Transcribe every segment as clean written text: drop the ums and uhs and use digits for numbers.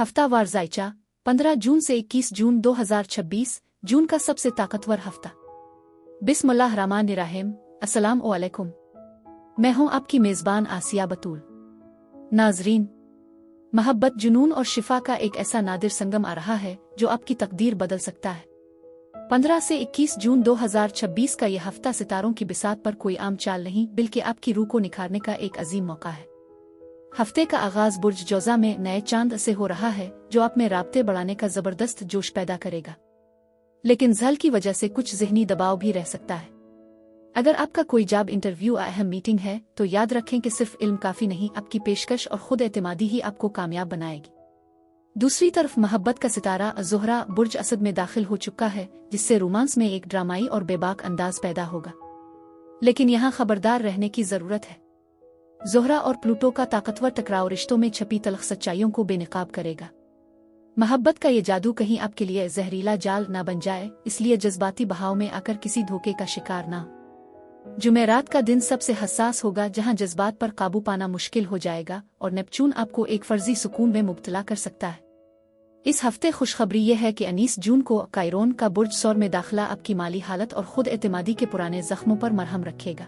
हफ्तावार जायचा 15 जून से 21 जून 2026 जून का सबसे ताकतवर हफ्ता। बिस्मिल्लाहिर्रहमानिर्रहीम। अस्सलाम वालेकुम। मैं हूं आपकी मेज़बान आसिया बतूल। नाजरीन, मोहब्बत, जुनून और शिफा का एक ऐसा नादिर संगम आ रहा है जो आपकी तकदीर बदल सकता है। 15 से 21 जून 2026 का यह हफ्ता सितारों की बिसात पर कोई आम चाल नहीं बल्कि आपकी रूह को निखारने का एक अजीम मौका है। हफ्ते का आगाज बुर्ज जोजा में नए चांद से हो रहा है जो आप में राब्ते बढ़ाने का जबरदस्त जोश पैदा करेगा, लेकिन झल की वजह से कुछ ज़हनी दबाव भी रह सकता है। अगर आपका कोई जॉब इंटरव्यू या अहम मीटिंग है तो याद रखें कि सिर्फ इल्म काफ़ी नहीं, आपकी पेशकश और खुद एतमादी ही आपको कामयाब बनाएगी। दूसरी तरफ मोहब्बत का सितारा ज़ोहरा बुर्ज असद में दाखिल हो चुका है, जिससे रोमांस में एक ड्रामाई और बेबाक अंदाज पैदा होगा। लेकिन यहाँ खबरदार रहने की ज़रूरत है। ज़ोहरा और प्लूटो का ताकतवर टकराव रिश्तों में छपी तल्ख सच्चाइयों को बेनकाब करेगा। मोहब्बत का ये जादू कहीं आपके लिए जहरीला जाल ना बन जाए, इसलिए जज्बाती बहाव में आकर किसी धोखे का शिकार ना हो। जुमेरात का दिन सबसे हसास होगा, जहां जज्बात पर काबू पाना मुश्किल हो जाएगा और नेपच्यून आपको एक फर्जी सुकून में मुब्तला कर सकता है। इस हफ्ते खुशखबरी यह है कि 19 जून को कायरोन का बुर्ज सौर में दाखिला आपकी माली हालत और खुद एतमादी के पुराने जख्मों पर मरहम रखेगा।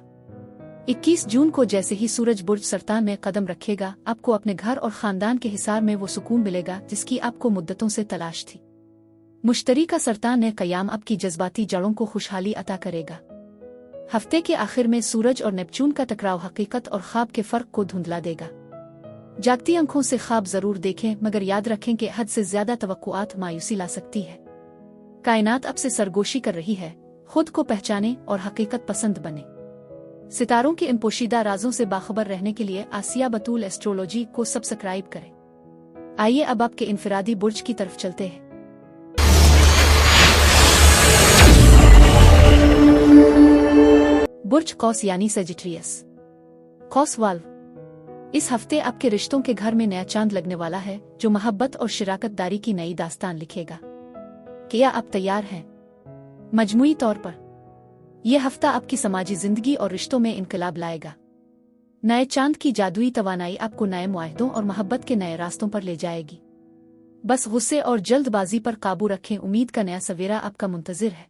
21 जून को जैसे ही सूरज बुर्ज सरतान में कदम रखेगा, आपको अपने घर और खानदान के हिसार में वो सुकून मिलेगा जिसकी आपको मुद्दतों से तलाश थी। मुश्तरी का सरतान ने कयाम आपकी जज्बाती जड़ों को खुशहाली अता करेगा। हफ्ते के आखिर में सूरज और नेपच्यून का टकराव हकीकत और ख्वाब के फर्क को धुंधला देगा। जागती आंखों से ख्वाब जरूर देखें, मगर याद रखें कि हद से ज्यादा तवक्कुआत मायूसी ला सकती है। कायनात आपसे सरगोशी कर रही है, खुद को पहचाने और हकीकत पसंद बने। सितारों के इन पोशीदा राजों से बाखबर रहने के लिए आसिया बतूल एस्ट्रोलॉजी को सब्सक्राइब करें। आइए अब आपके इनफरादी बुर्ज की तरफ चलते हैं। बुर्ज कौस यानी सेजिटेरियस। कौस वाल्व इस हफ्ते आपके रिश्तों के घर में नया चांद लगने वाला है जो मोहब्बत और शराकतदारी की नई दास्तान लिखेगा। क्या आप तैयार हैं? मजमूई तौर पर यह हफ्ता आपकी समाजी जिंदगी और रिश्तों में इनकलाब लाएगा। नए चांद की जादुई तवानाई आपको नए मुआहदों और मोहब्बत के नए रास्तों पर ले जाएगी। बस गुस्से और जल्दबाजी पर काबू रखें, उम्मीद का नया सवेरा आपका मुंतजिर है।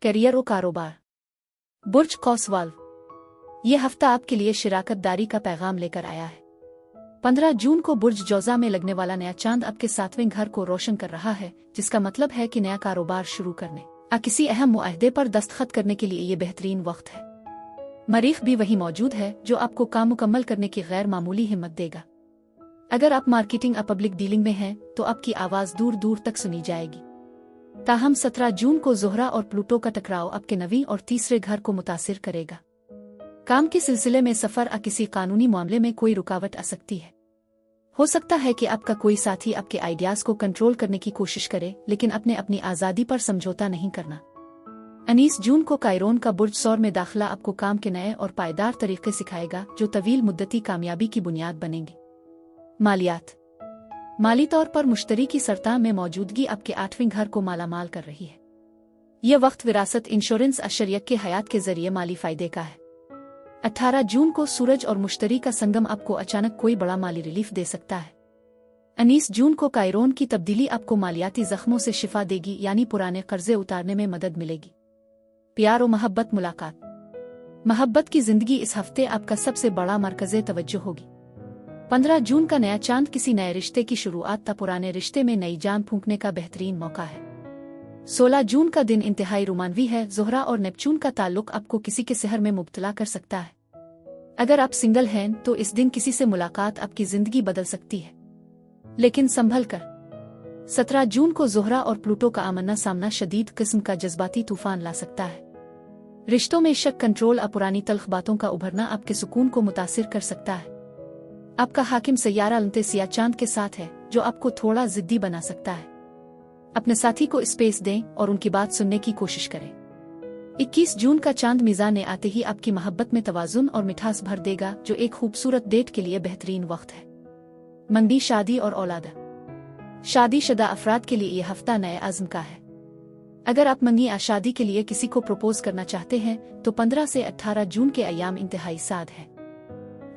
करियर और कारोबार। बुर्ज कौस वाल्व यह हफ्ता आपके लिए शराकतदारी का पैगाम लेकर आया है। 15 जून को बुर्ज जोजा में लगने वाला नया चांद आपके 7वें घर को रोशन कर रहा है, जिसका मतलब है कि नया कारोबार शुरू करने या किसी अहम मुआहदे पर दस्तखत करने के लिए ये बेहतरीन वक्त है। मरीख भी वही मौजूद है जो आपको काम मुकम्मल करने की गैर मामूली हिम्मत देगा। अगर आप मार्केटिंग या पब्लिक डीलिंग में हैं तो आपकी आवाज़ दूर दूर तक सुनी जाएगी। ताहम 17 जून को ज़ोहरा और प्लूटो का टकराव आपके 9वें और तीसरे घर को मुतासिर करेगा। काम के सिलसिले में सफ़र या किसी कानूनी मामले में कोई रुकावट आ सकती है। हो सकता है कि आपका कोई साथी आपके आइडियाज़ को कंट्रोल करने की कोशिश करे, लेकिन अपनी आज़ादी पर समझौता नहीं करना। 19 जून को कायरोन का बुर्ज सौर में दाखिला आपको काम के नए और पायदार तरीके सिखाएगा जो तवील मुद्दती कामयाबी की बुनियाद बनेंगे। मालियात। माली तौर पर मुश्तरी की सरतान में मौजूदगी आपके 8वें घर को मालामाल कर रही है। यह वक्त विरासत, इंश्योरेंस और शरीयत के हयात के जरिए माली फायदे का है। 18 जून को सूरज और मुश्तरी का संगम आपको अचानक कोई बड़ा माली रिलीफ दे सकता है। 19 जून को कायरोन की तब्दीली आपको मालियाती जख्मों से शिफा देगी, यानी पुराने कर्जे उतारने में मदद मिलेगी। प्यार और मोहब्बत मुलाकात। मोहब्बत की जिंदगी इस हफ्ते आपका सबसे बड़ा मरकज़े तवज्जो होगी। 15 जून का नया चांद किसी नए रिश्ते की शुरुआत या पुराने रिश्ते में नई जान फूंकने का बेहतरीन मौका है। 16 जून का दिन इंतहाई रोमानवी है। ज़ोहरा और नेपच्यून का ताल्लुक आपको किसी के सहर में मुब्तला कर सकता है। अगर आप सिंगल हैं तो इस दिन किसी से मुलाकात आपकी जिंदगी बदल सकती है, लेकिन संभल कर। 17 जून को ज़ोहरा और प्लूटो का आमना सामना शदीद किस्म का जज्बाती तूफान ला सकता है। रिश्तों में शक, कंट्रोल और पुरानी तल्ख बातों का उभरना आपके सुकून को मुतासिर कर सकता है। आपका हाकिम सैयारा लंतेसिया चांद के साथ है जो आपको थोड़ा जिद्दी बना सकता है। अपने साथी को स्पेस दें और उनकी बात सुनने की कोशिश करें। 21 जून का चांद मीज़ान ने आते ही आपकी मोहब्बत में तवाज़ुन और मिठास भर देगा, जो एक खूबसूरत डेट के लिए बेहतरीन वक्त है। मंदी, शादी और औलाद। शादीशुदा अफराद के लिए यह हफ्ता नए आज़म का है। अगर आप मंगी या शादी के लिए किसी को प्रपोज करना चाहते हैं तो 15 से 18 जून के अयाम इंतहाई साद है।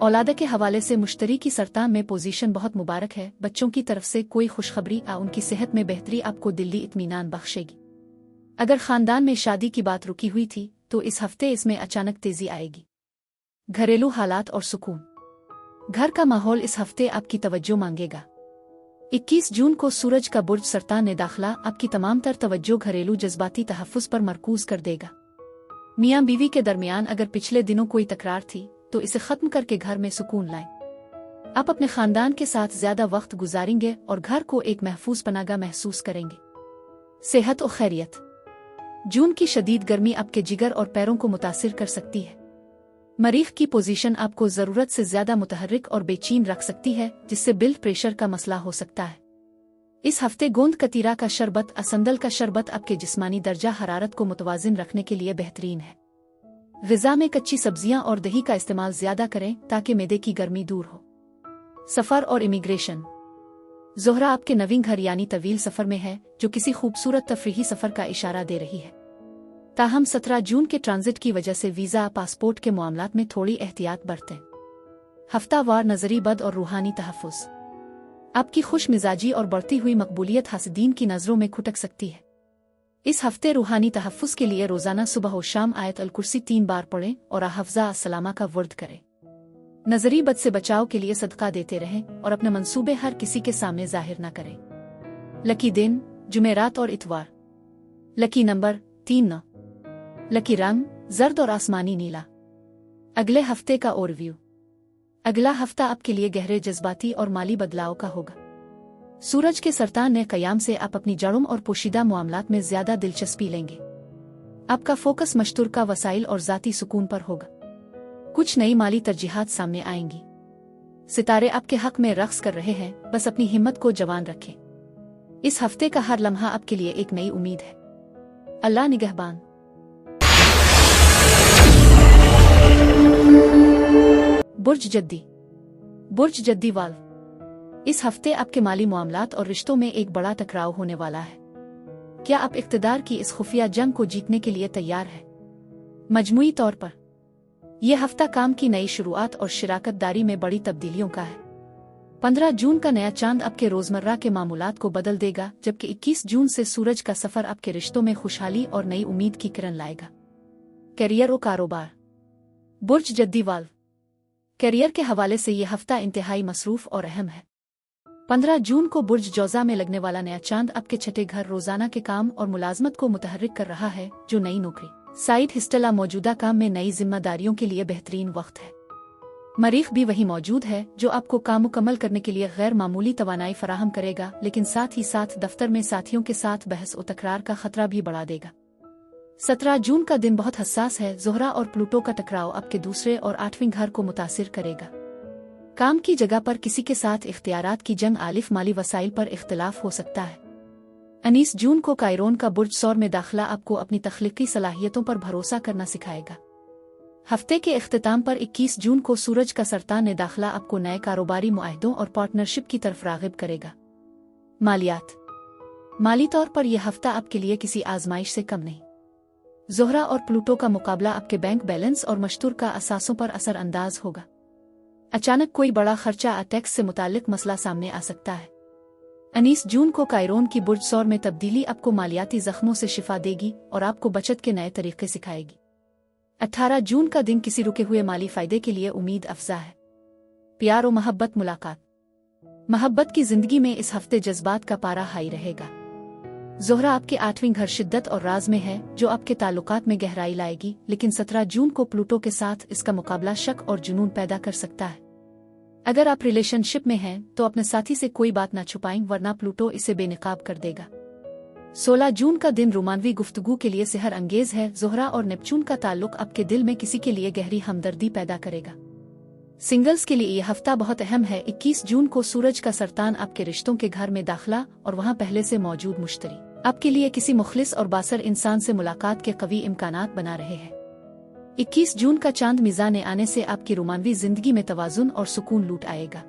औलाद के हवाले से मुश्तरी की सरतान में पोजीशन बहुत मुबारक है। बच्चों की तरफ से कोई खुशखबरी उनकी सेहत में बेहतरी आपको दिल्ली इत्मीनान बख्शेगी। अगर खानदान में शादी की बात रुकी हुई थी तो इस हफ्ते इसमें अचानक तेजी आएगी। घरेलू हालात और सुकून, घर का माहौल इस हफ्ते आपकी तवज्जो मांगेगा। 21 जून को सूरज का बुर्ज सरतान ने दाखिला आपकी तमाम तर तवज्जो घरेलू जज्बाती तहफ़्फ़ुज़ पर मरकूज कर देगा। मियाँ बीवी के दरमियान अगर पिछले दिनों कोई तकरार थी तो इसे खत्म करके घर में सुकून लाएं। आप अपने खानदान के साथ ज्यादा वक्त गुजारेंगे और घर को एक महफूज पनागा महसूस करेंगे। सेहत और खैरियत, जून की शदीद गर्मी आपके जिगर और पैरों को मुतासिर कर सकती है। मरीख की पोजीशन आपको जरूरत से ज्यादा मुतहर्रिक और बेचैन रख सकती है, जिससे ब्लड प्रेशर का मसला हो सकता है। इस हफ्ते गोंद कतीरा का शरबत, असंदल का शरबत आपके जिस्मानी दर्जा हरारत को मुतवाजिन रखने के लिए बेहतरीन है। ग़िज़ा में कच्ची सब्जियां और दही का इस्तेमाल ज्यादा करें ताकि मैदे की गर्मी दूर हो। सफर और इमिग्रेशन, ज़ोहरा आपके नवीन घर यानी तवील सफर में है, जो किसी खूबसूरत तफरीही सफर का इशारा दे रही है। ताहम 17 जून के ट्रांजिट की वजह से वीजा पासपोर्ट के मामलात में थोड़ी एहतियात बरतें। हफ्तावार नजरी बद और रूहानी तहफ़्फ़ुज़, आपकी खुश मिजाजी और बढ़ती हुई मकबूलियत हासिदीन की नज़रों में खुटक सकती है। इस हफ्ते रूहानी तहफ़्फ़ुज़ के लिए रोज़ाना सुबह और शाम आयत अल कुर्सी 3 बार पढ़ें और हफ्ज़ा अस्सलामा का वर्द करें। नजरी बद से बचाव के लिए सदका देते रहें और अपने मंसूबे हर किसी के सामने जाहिर न करें। लकी दिन जुमेरात और इतवार। लकी नंबर 3 लकी रंग जर्द और आसमानी नीला। अगले हफ्ते का ओवरव्यू। अगला हफ्ता आपके लिए गहरे जज्बाती और माली बदलाव का होगा। सूरज के सरतान ने कयाम से आप अपनी जड़ों और पोशीदा मामलात में ज्यादा दिलचस्पी लेंगे। आपका फोकस मश्तरका वसाइल और जाती सुकून पर होगा। कुछ नई माली तरजीहात सामने आएंगी। सितारे आपके हक में रक्स कर रहे हैं, बस अपनी हिम्मत को जवान रखें। इस हफ्ते का हर लम्हा आपके लिए एक नई उम्मीद है। अल्लाह निगहबान। बुर्ज जद्दी, बुर्ज जद्दी वाल्व, इस हफ्ते आपके माली मामलात और रिश्तों में एक बड़ा टकराव होने वाला है। क्या आप इक़्तिदार की इस खुफिया जंग को जीतने के लिए तैयार हैं? मजमूई तौर पर यह हफ्ता काम की नई शुरुआत और शिराकतदारी में बड़ी तब्दीलियों का है। 15 जून का नया चांद आपके रोजमर्रा के मामूलात को बदल देगा, जबकि 21 जून से सूरज का सफर आपके रिश्तों में खुशहाली और नई उम्मीद की किरण लाएगा। करियर और कारोबार, बुर्ज जद्दी वाल्व, करियर के हवाले से यह हफ्ता इंतहाई मसरूफ और अहम है। 15 जून को बुर्ज जौज़ा में लगने वाला नया चांद आपके छठे घर रोजाना के काम और मुलाजमत को मुतहर्रिक कर रहा है, जो नई नौकरी, साइड हिस्टला मौजूदा काम में नई जिम्मेदारियों के लिए बेहतरीन वक्त है। मरीख भी वही मौजूद है जो आपको काम मुकम्मल करने के लिए गैर मामूली तवानाई फराहम करेगा, लेकिन साथ ही साथ दफ्तर में साथियों के साथ बहस और तकरार का खतरा भी बढ़ा देगा। 17 जून का दिन बहुत हसास है। ज़ोहरा और प्लूटो का टकराव आपके दूसरे और 8वें घर को मुतासिर करेगा। काम की जगह पर किसी के साथ इख्तियारात की जंग, आलिफ माली वसाइल पर इख्तिलाफ हो सकता है। 19 जून को कायरोन का बुर्ज सौर में दाखिला आपको अपनी तख्लीकी सलाहियतों पर भरोसा करना सिखाएगा। हफ्ते के इख्तिताम पर 21 जून को सूरज का सरतान ने दाखिला आपको नए कारोबारी मुआहदों और पार्टनरशिप की तरफ राग़िब करेगा। मालियात, माली तौर पर यह हफ्ता आपके लिए किसी आजमाइश से कम नहीं। ज़ोहरा और प्लूटो का मुकाबला आपके बैंक बैलेंस और मशतूरका असासों पर असर अंदाज होगा। अचानक कोई बड़ा खर्चा टैक्स से मुताल्लिक मसला सामने आ सकता है। 19 जून को कायरोन की बुर्ज सौर में तब्दीली आपको मालियाती जख्मों से शिफा देगी और आपको बचत के नए तरीके सिखाएगी। 18 जून का दिन किसी रुके हुए माली फायदे के लिए उम्मीद अफजा है। प्यार और मोहब्बत मुलाकात, मोहब्बत की जिंदगी में इस हफ्ते जज्बात का पारा हाई रहेगा। ज़ोहरा आपके 8वें घर शिद्दत और राज में है, जो आपके ताल्लुकात में गहराई लाएगी, लेकिन 17 जून को प्लूटो के साथ इसका मुकाबला शक और जुनून पैदा कर सकता है। अगर आप रिलेशनशिप में हैं तो अपने साथी से कोई बात ना छुपाएं, वरना प्लूटो इसे बेनकाब कर देगा। 16 जून का दिन रोमानवी गुफ्तगू के लिए सेहर अंगेज है। ज़ोहरा और नेपचून का ताल्लुक आपके दिल में किसी के लिए गहरी हमदर्दी पैदा करेगा। सिंगल्स के लिए यह हफ्ता बहुत अहम है। 21 जून को सूरज का सरतान आपके रिश्तों के घर में दाखिला और वहां पहले से मौजूद मुश्तरी आपके लिए किसी मुखलिस और बासर इंसान से मुलाकात के कवी इम्कानात बना रहे हैं। 21 जून का चांद मिजान आने से आपकी रोमानवी जिंदगी में तवाजुन और सुकून लूट आएगा।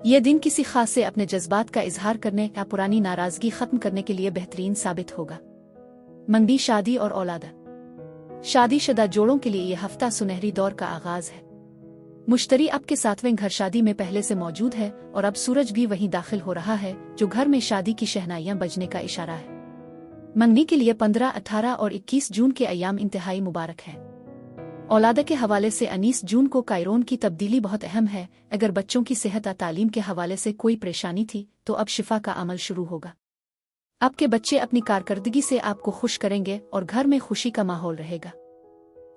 यह दिन किसी खास से अपने जज्बात का इजहार करने या पुरानी नाराजगी खत्म करने के लिए बेहतरीन साबित होगा। मंदी, शादी और औलाद, शादीशुदा जोड़ों के लिए यह हफ्ता सुनहरी दौर का आगाज है। मुश्तरी आपके 7वें घर शादी में पहले से मौजूद है और अब सूरज भी वहीं दाखिल हो रहा है, जो घर में शादी की शहनाइयां बजने का इशारा है। मंगनी के लिए 15, 18 और 21 जून के अयाम इंतहाई मुबारक हैं। औलाद के हवाले से 19 जून को कायरोन की तब्दीली बहुत अहम है। अगर बच्चों की सेहत और तालीम के हवाले से कोई परेशानी थी तो अब शिफा का अमल शुरू होगा। आपके बच्चे अपनी कारकर्दगी से आपको खुश करेंगे और घर में खुशी का माहौल रहेगा।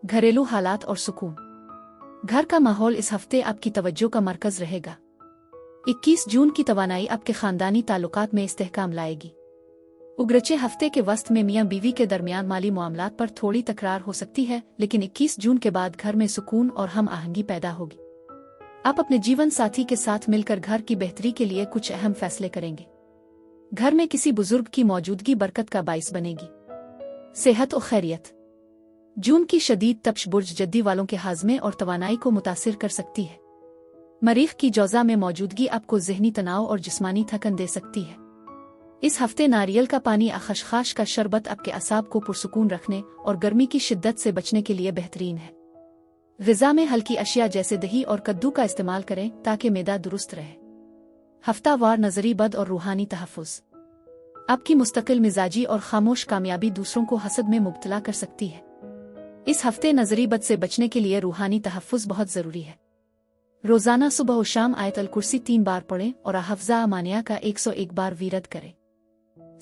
घरेलू हालात और सुकून। घर का माहौल इस हफ्ते आपकी तवज्जो का मरकज रहेगा। 21 जून की तवानाई आपके खानदानी ताल्लुकात में इस्तेहकाम लाएगी। उगरचे हफ्ते के वस्त में मियां बीवी के दरमियान माली मामलात पर थोड़ी तकरार हो सकती है, लेकिन 21 जून के बाद घर में सुकून और हम आहंगी पैदा होगी। आप अपने जीवन साथी के साथ मिलकर घर की बेहतरी के लिए कुछ अहम फैसले करेंगे। घर में किसी बुजुर्ग की मौजूदगी बरकत का बाइस बनेगी। सेहत और खैरियत। जून की शदीद तपश बुर्ज जद्दी वालों के हाजमे और तवानाई को मुतासिर कर सकती है। मरीख की जौजा में मौजूदगी आपको ज़हनी तनाव और जिस्मानी थकन दे सकती है। इस हफ्ते नारियल का पानी या खशखाश का शरबत आपके असाब को पुरसुकून रखने और गर्मी की शिद्दत से बचने के लिए बेहतरीन है। ग़िज़ा में हल्की अशिया जैसे दही और कद्दू का इस्तेमाल करें ताकि मैदा दुरुस्त रहे। हफ्तावार नज़री बद और रूहानी तहफ़्फ़ुज़। आपकी मुस्तकिल मिजाजी और खामोश कामयाबी दूसरों को हसद में मुब्तला कर सकती है। इस हफ्ते नज़री बद से बचने के लिए रूहानी तहफ़्फ़ुज़ बहुत ज़रूरी है। रोज़ाना सुबह और शाम आयत अल कुर्सी 3 बार पढ़ें और हफ्ज़ा अमानिया का 101 बार वीरद करें।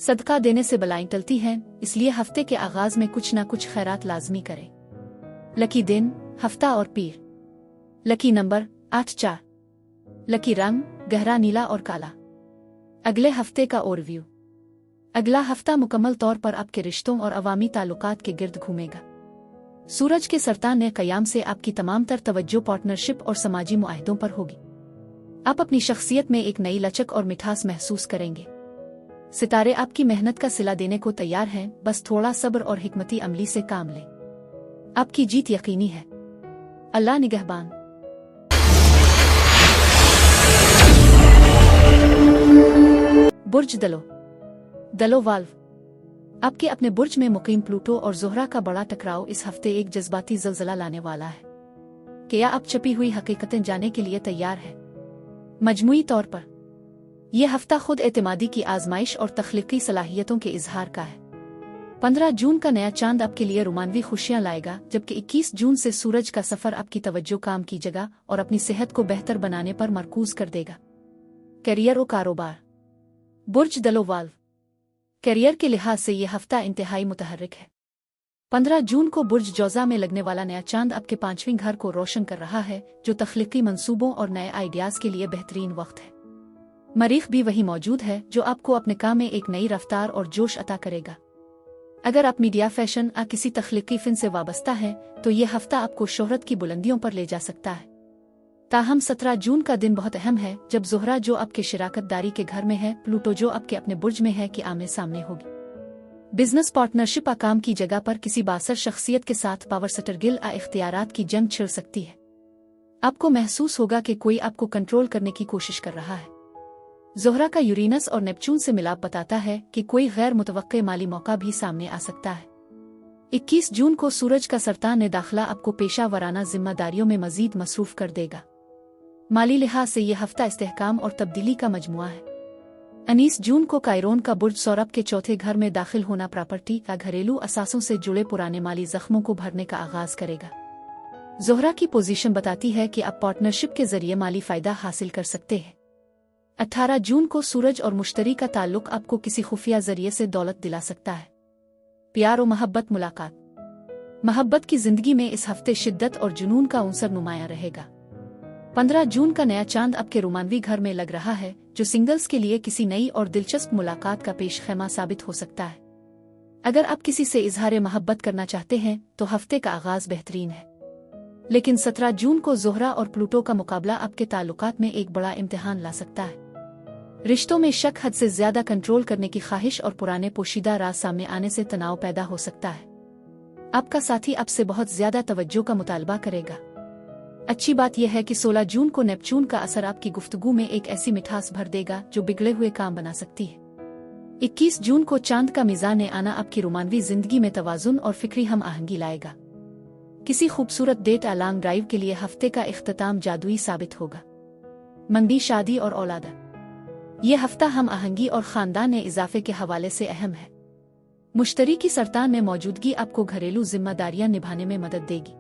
सदका देने से बलाएं टलती हैं, इसलिए हफ्ते के आगाज में कुछ ना कुछ खैरात लाजमी करें। लकी दिन, हफ्ता और पीर। Lucky number 8, 4। लकी रंग, गहरा नीला और काला। अगले हफ्ते का ओवरव्यू। अगला हफ्ता मुकम्मल तौर पर आपके रिश्तों और अवामी ताल्लुकात के गिर्द घूमेगा। सूरज के सरतान ने क़याम से आपकी तमाम तर तवज्जो पार्टनरशिप और समाजी मुआहदों पर होगी। आप अपनी शख्सियत में एक नई लचक और मिठास महसूस करेंगे। सितारे आपकी मेहनत का सिला देने को तैयार हैं, बस थोड़ा सब्र और हिकमती अमली से काम लें। आपकी जीत यकीनी है। अल्लाह निगहबान। बुर्ज दलो वाल्व। आपके अपने बुर्ज में मुकीम प्लूटो और ज़ोहरा का बड़ा टकराव इस हफ्ते एक जज्बाती ज़लज़ला लाने वाला है। क्या आप छपी हुई हकीकतें जानने के लिए तैयार हैं? मजमूई तौर पर यह हफ्ता खुद एतमादी की आजमाइश और तख्लीकी सलाहियतों के इजहार का है। 15 जून का नया चांद आपके लिए रोमानवी खुशियां लाएगा, जबकि 21 जून से सूरज का सफर आपकी तवज्जो काम की जगह और अपनी सेहत को बेहतर बनाने पर मरकूज कर देगा। करियर और कारोबार। बुर्ज दलो वाल्व। करियर के लिहाज से यह हफ्ता इंतहाई मुतहर्रिक है। 15 जून को बुर्ज जौजा में लगने वाला नया चांद आपके 5वें घर को रोशन कर रहा है, जो तख्लीकी मंसूबों और नए आइडियाज के लिए बेहतरीन वक्त है। मरीख भी वही मौजूद है, जो आपको अपने काम में एक नई रफ्तार और जोश अता करेगा। अगर आप मीडिया, फैशन या किसी तख्लीकी फिन से वाबस्ता हैं, तो यह हफ्ता आपको शोहरत की बुलंदियों पर ले जा सकता है। ताहम 17 जून का दिन बहुत अहम है, जब ज़ोहरा जो आपके शिराकतदारी के घर में है, प्लूटो जो आपके अपने बुर्ज में है, कि आमने सामने होगी। बिजनेस पार्टनरशिप काम की जगह पर किसी बासर शख्सियत के साथ पावर सटरगिल या इख्तियारात की जंग छिड़ सकती है। आपको महसूस होगा कि कोई आपको कंट्रोल करने की कोशिश कर रहा है। ज़ोहरा का यूरेनस और नेपच्यून से मिलाप बताता है कि कोई गैर मुतवक्के माली मौका भी सामने आ सकता है। 21 जून को सूरज का सरतान ने दाखिला आपको पेशा वराना जिम्मेदारियों में मजीद मसरूफ कर देगा। माली लिहाज से यह हफ्ता इस्तेहकाम और तब्दीली का मजमुआ है। 19 जून को कायरोन का बुर्ज सौरभ के चौथे घर में दाखिल होना प्रॉपर्टी या घरेलू असासों से जुड़े पुराने माली जख्मों को भरने का आगाज करेगा। ज़ोहरा की पोजीशन बताती है कि आप पार्टनरशिप के जरिए माली फायदा हासिल कर सकते हैं। 18 जून को सूरज और मुश्तरी का ताल्लुक आपको किसी खुफिया जरिए से दौलत दिला सकता है। प्यार और मोहब्बत मुलाकात। मोहब्बत की जिंदगी में इस हफ्ते शिद्दत और जुनून का उनसर नुमाया रहेगा। 15 जून का नया चांद आपके रोमानवी घर में लग रहा है, जो सिंगल्स के लिए किसी नई और दिलचस्प मुलाकात का पेशखेमा साबित हो सकता है। अगर आप किसी से इजहार मोहब्बत करना चाहते हैं तो हफ्ते का आगाज बेहतरीन है। लेकिन 17 जून को ज़ोहरा और प्लूटो का मुकाबला आपके ताल्लुकात में एक बड़ा इम्तिहान ला सकता है। रिश्तों में शक, हद से ज्यादा कंट्रोल करने की ख्वाहिश और पुराने पोशीदा राज सामने आने से तनाव पैदा हो सकता है। आपका साथी आपसे बहुत ज्यादा तवज्जो का मुतालबा करेगा। अच्छी बात यह है कि 16 जून को नेपच्यून का असर आपकी गुफ्तगू में एक ऐसी मिठास भर देगा जो बिगड़े हुए काम बना सकती है। 21 जून को चांद का मिजान आना आपकी रोमानवी जिंदगी में तवाजुन और फिक्री हम आहंगी लाएगा। किसी खूबसूरत डेट या लॉन्ग ड्राइव के लिए हफ्ते का इख्तिताम जादुई साबित होगा। मंदी, शादी और औलाद। ये हफ्ता हम आहंगी और खानदान में इजाफे के हवाले से अहम है। मुश्तरी की सरतान में मौजूदगी आपको घरेलू जिम्मेदारियां निभाने में मदद देगी।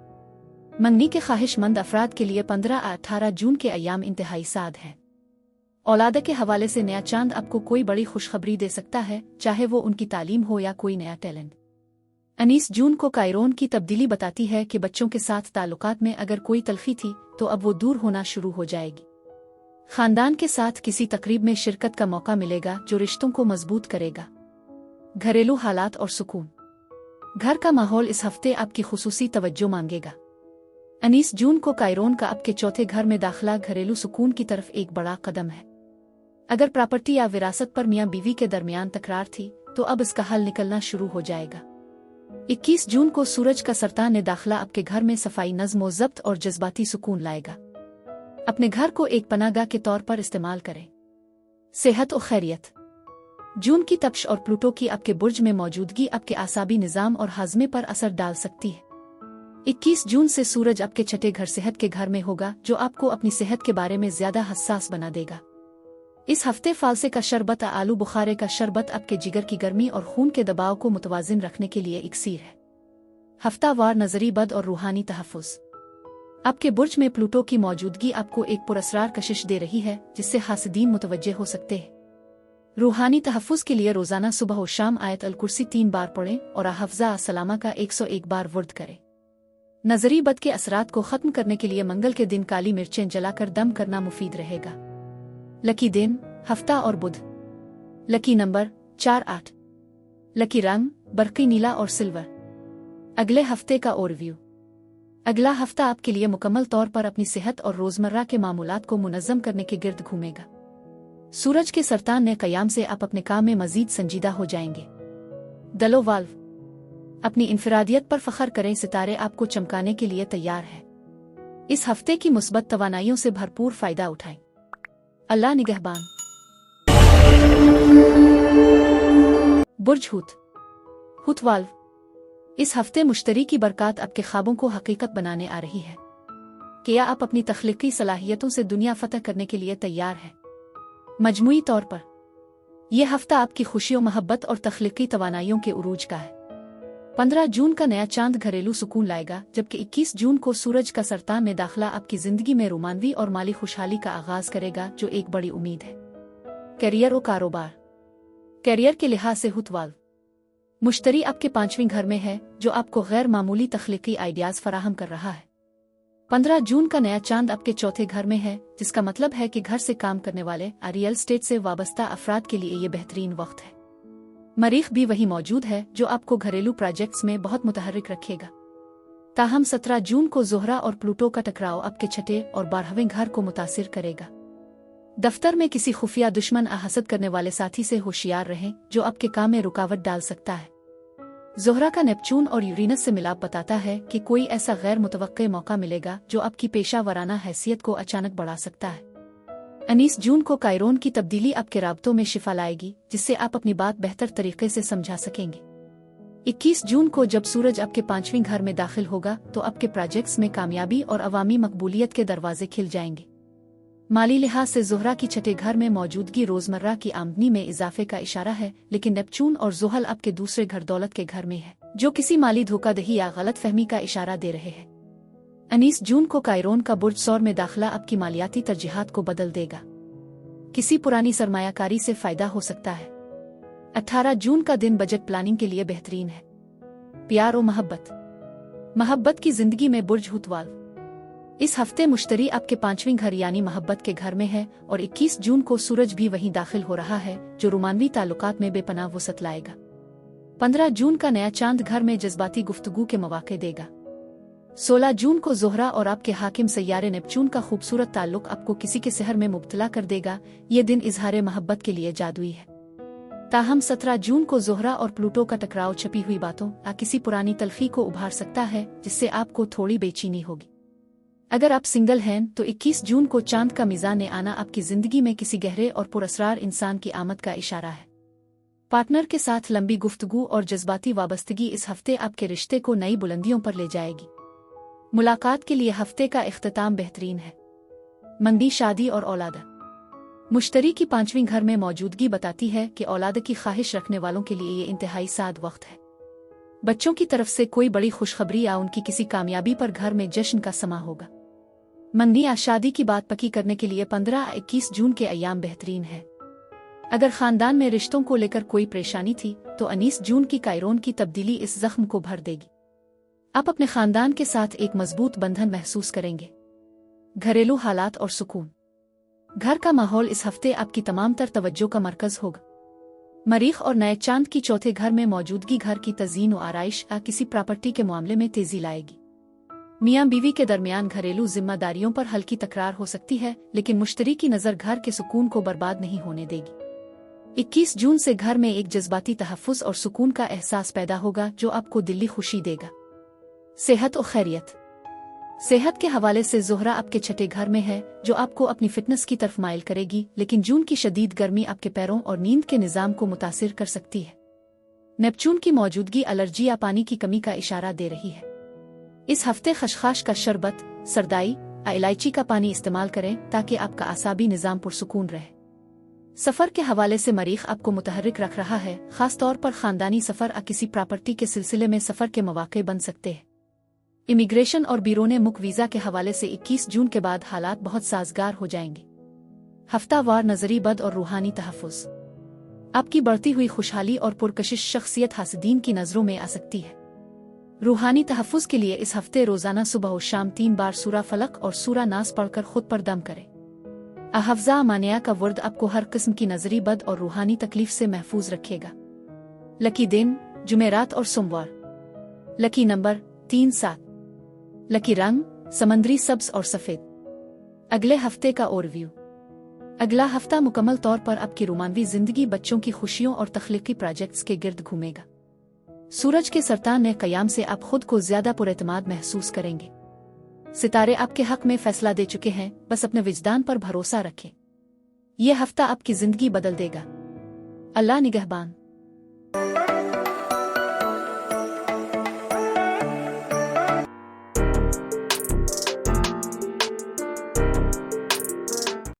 मंगनी के ख्वाहिशमंद अफराद के लिए 15-18 जून के अयाम इंतहाई साद हैं। औलाद के हवाले से नया चांद आपको कोई बड़ी खुशखबरी दे सकता है, चाहे वो उनकी तालीम हो या कोई नया टैलेंट। 19 जून को कायरोन की तब्दीली बताती है कि बच्चों के साथ ताल्लुकात में अगर कोई तलखी थी तो अब वो दूर होना शुरू हो जाएगी। खानदान के साथ किसी तकरीब में शिरकत का मौका मिलेगा जो रिश्तों को मजबूत करेगा। घरेलू हालात और सुकून। घर का माहौल इस हफ्ते आपकी खुसूसी तवज्जो मांगेगा। 19 जून को कायरोन का आपके चौथे घर में दाखिला घरेलू सुकून की तरफ एक बड़ा कदम है। अगर प्रॉपर्टी या विरासत पर मियां बीवी के दरमियान तकरार थी तो अब इसका हल निकलना शुरू हो जाएगा। 21 जून को सूरज का सरतान ने दाखिला आपके घर में सफाई, नज़्म व ज़ब्त और जज्बाती सुकून लाएगा। अपने घर को एक पनाहगाह के तौर पर इस्तेमाल करें। सेहत और खैरियत। जून की तपश और प्लूटो की आपके बुर्ज में मौजूदगी आपके आसाबी निज़ाम और हाजमे पर असर डाल सकती है। 21 जून से सूरज आपके छठे घर सेहत के घर में होगा, जो आपको अपनी सेहत के बारे में ज्यादा हसास बना देगा। इस हफ्ते फालसे का शरबत, आलू बुखारे का शरबत आपके जिगर की गर्मी और खून के दबाव को मुतवाजिन रखने के लिए इक्सीर है। हफ्तावार नजरी बद और रूहानी तहफ़्फ़ुज़। आपके बुर्ज में प्लूटो की मौजूदगी आपको एक पुरअसरार कशिश दे रही है, जिससे हासिदीन मुतवज्जे हो सकते हैं। रूहानी तहफ़्फ़ुज़ के लिए रोजाना सुबह और शाम आयत अल कुर्सी 3 बार पढ़ें और हफ्ज़ा सलामा का 101 बार वर्द करें। नजरी बद के असरात को खत्म करने के लिए मंगल के दिन काली मिर्चें जलाकर दम करना मुफीद रहेगा। लकी दिन, हफ्ता और बुध। Lucky number 4-8। लकी रंग बरकी नीला और सिल्वर। अगले हफ्ते का ओवरव्यू। अगला हफ्ता आपके लिए मुकम्मल तौर पर अपनी सेहत और रोजमर्रा के मामूलात को मुनज़्ज़म करने के गिर्द घूमेगा। सूरज के सरतान ने कयाम से आप अपने काम में मजीद संजीदा हो जाएंगे। दलो वाल्व। अपनी इंफरादियत पर फख्र करें, सितारे आपको चमकाने के लिए तैयार है। इस हफ्ते की मुस्बत तवानाइयों से भरपूर फायदा उठाएं। अल्लाह निगहबान। बुर्ज हुत। हुत वाल्व। इस हफ्ते मुश्तरी की बरकत आपके ख्वाबों को हकीकत बनाने आ रही है। क्या आप अपनी तख्लीकी सलाहियतों से दुनिया फतह करने के लिए तैयार हैं? मजमूई तौर पर यह हफ्ता आपकी खुशियों, मोहब्बत और तख्लीकी तवानाइयों के उरूज का है। 15 जून का नया चांद घरेलू सुकून लाएगा, जबकि 21 जून को सूरज का सरतान में दाखिला आपकी जिंदगी में रोमानवी और माली खुशहाली का आगाज करेगा, जो एक बड़ी उम्मीद है। करियर और कारोबार। करियर के लिहाज से हुतवाल। मुश्तरी आपके 5वें घर में है, जो आपको गैर मामूली तख्लीकी आइडियाज फराहम कर रहा है। 15 जून का नया चांद आपके चौथे घर में है, जिसका मतलब है कि घर से काम करने वाले रियल एस्टेट से वाबस्ता अफराद के लिए ये बेहतरीन वक्त है। मरीख भी वही मौजूद है, जो आपको घरेलू प्रोजेक्ट्स में बहुत मुतहर्रिक रखेगा। ताहम 17 जून को ज़ोहरा और प्लूटो का टकराव आपके छठे और 12वें घर को मुतासिर करेगा। दफ्तर में किसी खुफिया दुश्मन या हसद करने वाले साथी से होशियार रहें, जो आपके काम में रुकावट डाल सकता है। ज़ोहरा का नेपचून और यूरेनस से मिलाप बताता है कि कोई ऐसा गैर मुतवक्के मौका मिलेगा जो आपकी पेशा वराना हैसियत को अचानक बढ़ा सकता है। 19 जून को कायरोन की तब्दीली आपके राब्तों में शिफा लाएगी, जिससे आप अपनी बात बेहतर तरीके से समझा सकेंगे। 21 जून को जब सूरज आपके 5वें घर में दाखिल होगा, तो आपके प्रोजेक्ट्स में कामयाबी और अवामी मकबूलियत के दरवाजे खिल जाएंगे। माली लिहाज से ज़ोहरा की छठे घर में मौजूदगी रोजमर्रा की आमदनी में इजाफे का इशारा है, लेकिन नेपचून और ज़ुहल आपके दूसरे घर दौलत के घर में है, जो किसी माली धोखाधड़ी या गलत फहमी का इशारा दे रहे हैं। 19 जून को कायरोन का बुर्ज सौर में दाखिला आपकी मालियाती तरजीहात को बदल देगा। किसी पुरानी सरमायाकारी से फायदा हो सकता है। 18 जून का दिन बजट प्लानिंग के लिए बेहतरीन है। प्यार और मोहब्बत की जिंदगी में बुर्ज हुतवाल। इस हफ्ते मुश्तरी आपके 5वें घर यानी मोहब्बत के घर में है, और 21 जून को सूरज भी वहीं दाखिल हो रहा है, जो रोमानवी ताल्लुकात में बेपनाह वसअत लाएगा। 15 जून का नया चांद घर में जज्बाती गुफ्तगू के मौके देगा। 16 जून को ज़ोहरा और आपके हाकिम सैयारे नेपचून का खूबसूरत ताल्लुक आपको किसी के सहर में मुब्तला कर देगा। ये दिन इजहार मोहब्बत के लिए जादुई है। ताहम 17 जून को ज़ोहरा और प्लूटो का टकराव छपी हुई बातों या किसी पुरानी तलखी को उभार सकता है, जिससे आपको थोड़ी बेचैनी होगी। अगर आप सिंगल हैं तो 21 जून को चांद का मिजान ने आना आपकी जिंदगी में किसी गहरे और पुरअसरार इंसान की आमद का इशारा है। पार्टनर के साथ लंबी गुफ्तगू और जज्बाती वाबस्तगी इस हफ्ते आपके रिश्ते को नई बुलंदियों पर ले जाएगी। मुलाकात के लिए हफ्ते का इख्तिताम बेहतरीन है। मंदी, शादी और औलाद। मुश्तरी की 5वीं घर में मौजूदगी बताती है कि औलाद की ख्वाहिश रखने वालों के लिए ये इंतहाई साद वक्त है। बच्चों की तरफ से कोई बड़ी खुशखबरी या उनकी किसी कामयाबी पर घर में जश्न का समा होगा। मंदी या शादी की बात पक्की करने के लिए 15-21 जून के अय्याम बेहतरीन है। अगर खानदान में रिश्तों को लेकर कोई परेशानी थी तो 19 जून की कायरोन की तब्दीली इस जख्म को भर देगी। आप अपने खानदान के साथ एक मजबूत बंधन महसूस करेंगे। घरेलू हालात और सुकून। घर का माहौल इस हफ्ते आपकी तमाम तर तवज्जो का मरकज होगा। मरीख और नए चांद की चौथे घर में मौजूदगी घर की तज़ीन और आराइश या किसी प्रॉपर्टी के मामले में तेजी लाएगी। मियाँ बीवी के दरमियान घरेलू जिम्मेदारियों पर हल्की तकरार हो सकती है, लेकिन मुश्तरी की नज़र घर के सुकून को बर्बाद नहीं होने देगी। 21 जून से घर में एक जज्बाती तहफ़्फ़ुज़ और सुकून का एहसास पैदा होगा जो आपको दिली खुशी देगा। सेहत और खैरियत। सेहत के हवाले से ज़ोहरा आपके छठे घर में है जो आपको अपनी फिटनेस की तरफ माइल करेगी, लेकिन जून की शदीद गर्मी आपके पैरों और नींद के निज़ाम को मुतासिर कर सकती है। नेपच्यून की मौजूदगी एलर्जी या पानी की कमी का इशारा दे रही है। इस हफ्ते खशखाश का शरबत, सरदाई या इलायची का पानी इस्तेमाल करें ताकि आपका आसाबी निज़ाम पुरसुकून रहे। सफ़र के हवाले से मरीख आपको मुतहर्रिक रख रहा है, ख़ास तौर पर ख़ानदानी सफ़र या किसी प्रॉपर्टी के सिलसिले में सफ़र के मौक़े बन सकते हैं। इमिग्रेशन और बिरोने मुल्क वीज़ा के हवाले से 21 जून के बाद हालात बहुत साजगार हो जाएंगे। हफ्तावार नज़री बद और रूहानी तहफ़्फ़ुज़। आपकी बढ़ती हुई खुशहाली और पुरकशिश शख्सियत हासिदीन की नज़रों में आ सकती है। रूहानी तहफ़्फ़ुज़ के लिए इस हफ्ते रोज़ाना सुबह और शाम 3 बार सूरा फलक और सूरा नास पढ़कर खुद पर दम करें। हफ्ज़ा अमानिया का वर्द आपको हर किस्म की नज़री बद और रूहानी तकलीफ से महफूज रखेगा। लकी दिन जुमेरात और सोमवार। Lucky number 37। लकी रंग समंदरी सब्ज़ और सफ़ेद। अगले हफ्ते का ओवरव्यू। अगला हफ्ता मुकम्मल तौर पर आपकी रोमानवी जिंदगी बच्चों की खुशियों और तख्लीकी प्रोजेक्ट्स के गिर्द घूमेगा। सूरज के सरतान ने कयाम से आप खुद को ज्यादा पुरएतमाद महसूस करेंगे। सितारे आपके हक में फैसला दे चुके हैं, बस अपने विजदान पर भरोसा रखें। यह हफ्ता आपकी जिंदगी बदल देगा। अल्लाह निगहबान।